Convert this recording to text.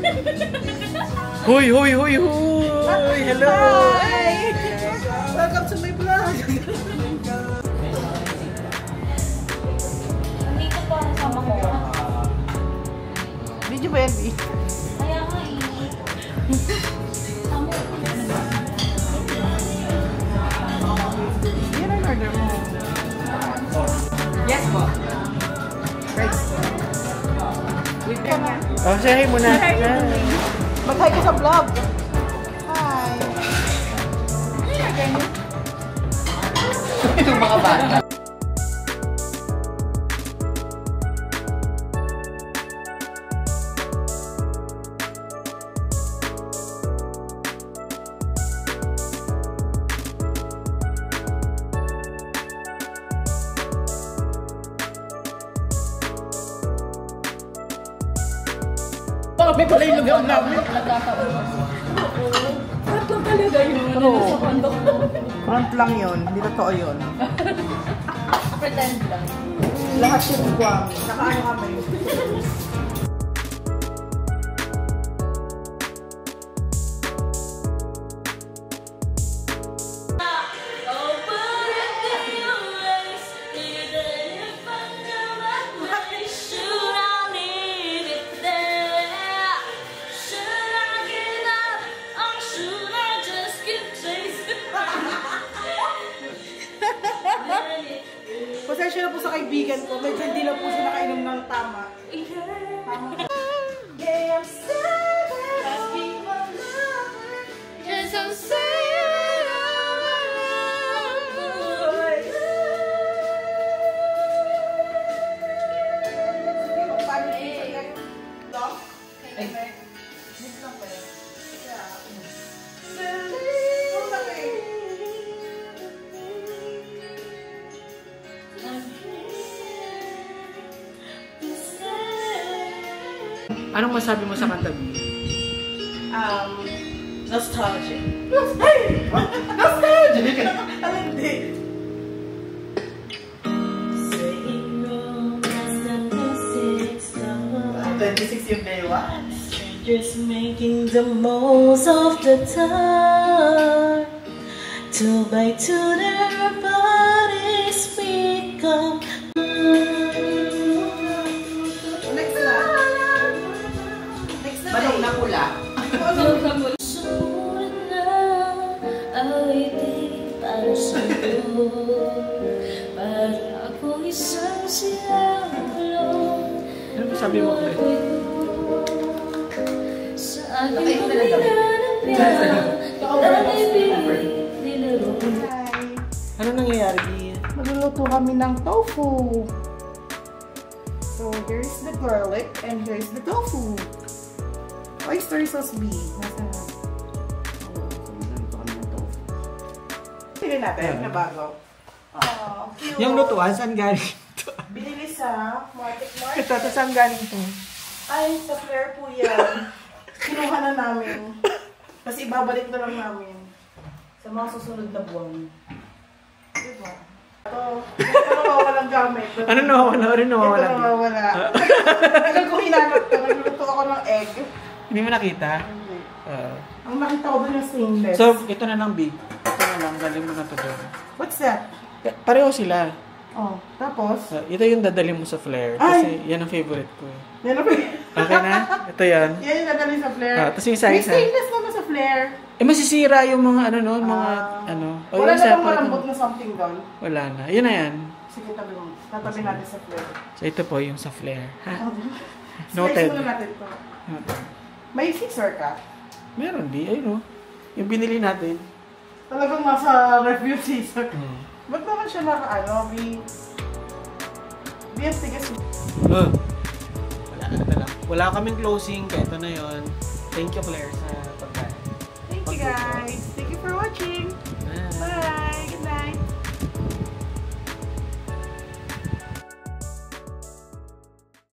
Huy! Hello! Hi! Welcome to my vlog! Nandito po ang sama ko. Video ba yan, B? Kaya nga eh. Samo. Yan ang order mo. Yes po. Right. Wait ka na. Oh, say hi muna. Mag-hi ka sa vlog. Hi. Yung mga bata. May pala yung lugar namin. Front lang talaga yun. Oo. Front lang yun. Hindi totoo yun. Pretend lang. Lahat yung guwang. Nakaano kami. Pasensya na po sa kaibigan ko. Medyo hindi na po siya nakainom ng tama. Yeah, I'm sad. Yes, I'm sad. Paano yung yan? Long? Okay. This lang pa yun. Anong masabi mo sa kanta? Nostalgia. Nostalgia! Ano hindi? Saying no, that's not the 26 yung day one. Strangers making the most of the time. Two by two their bodies become. Next na. Next na. Balong na pula. Sumunod na awitin para sa'yo. Para ako isang siyang Ano ba sabi mo? sa aking pinanapyan. Ano nangyayari, Bea? Magluluto kami ng tofu. So, here's the garlic and here's the tofu. Oyster sauce B. Nasa na? So, magluluto kami ng tofu. Pili natin na bago. Oh, cute. Yung lutuan, saan galing ito? Binili sa Market Market. Ito, saan galing ito? Ay, sa Flair po yan. Kinuha na namin. Kasi ibabalik na lang namin sa mga susunod na buwan. Diba? Ito nawawalang gamit. Ano nawawala? Ano nawawala? Ito nawawala. Tagal ko hinanap to. Nagluto ako ng egg. Hindi mo nakita? Hindi. Uh, Ang nakita ko doon yung stainless. so, ito na lang, Bea. Ito na lang, galing mo na ito doon. What's that? Pareho sila. Oh, tapos? Ito yung dadali mo sa Flair. Kasi yan ang favorite ko. Yan na ba? Okay na? Ito yan. Yan yung nadali sa Flair. Tapos yung isa-isa. May stainless naman sa Flair. Masisira yung mga ano no, mga ano. Wala yung na bang separate malambot na something doon? Wala na. Yun na yan. Sige, tabi mo. Tatabi natin sa Flair. So ito po yung sa Flair. Ha? Noted. Noted. Slice muna natin ito. May Caesar ka? Meron di. Ayun o. Yung binili natin. Talagang nasa review Caesar. Hmm. Ba't naman siya naka-ano? BF tigas. Wala na lang. Wala kaming closing. Kaya ito na yun. Thank you, Flair, sa pagkain. Thank you guys. Thank you for watching. Bye. Bye. Good night.